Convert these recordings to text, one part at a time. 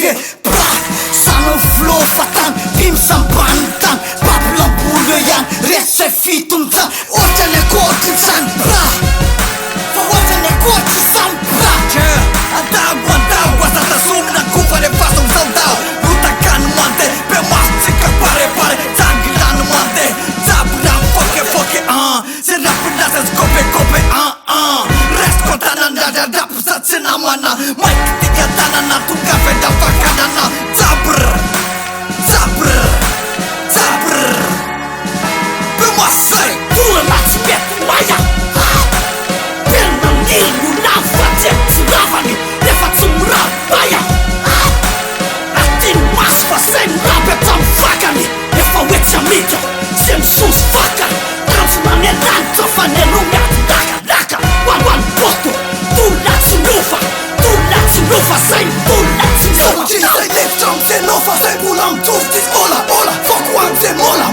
Okej, Sano flow fatan, pimsan bantan Bablan buluyan, rese fituntan Ortane kortinsan, Ortane kortinsan, Adawa, tata sumna kufare fasong saudau Rutakan mante, pemas cika pare Tangilan mante, tabran foke Serapina ses kope, Rest kontanan da pusat senamana Mike tiga tanana, tu kafe da vakanana Zabr Pemasai, tua mati bet maya Penang ilu nafa jet suravani Nefat sumra baya Atin mas fasen rabetam fakani Nefa wetja mito, sem sus faka Transmane lanto fanelunga Daka, wan poto Tulat sunufa Say tulat sunufa Say leftam se nofa Say pulam turtis ola Fuck one se mola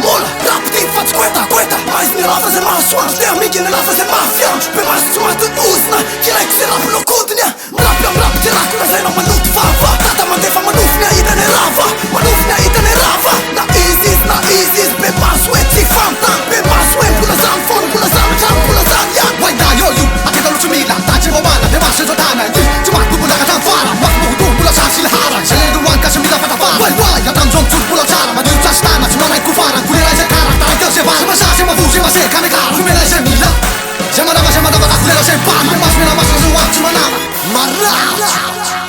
Rap din faci queta Mais ne lava se massuan Știa migi ne lava se mafian Pe mai sumat în uzna Chilek se rap locudnia Rap tiracula Say no mă lut fava Tata mă defa mă nufnea ida ne rava Na easy Pe masue ți fantan Pe masue pula zan fon Pula zan yan Wai da yo you Aketa luciu mila Tace bomana Pe masue zotana Cuma tu pula katan fara Mak mudu pula sa sila hara Sele du wanka se mila fata fara Wai Atam zon tul pula cara Ma du chastana Cuma nai ku fara Kulera se kara Tarai tel se vara Se ma fu se ma se kame kara Kumela se mila Se ma dava Kulera se pana Mas mila mas se wak Cuma nara Marra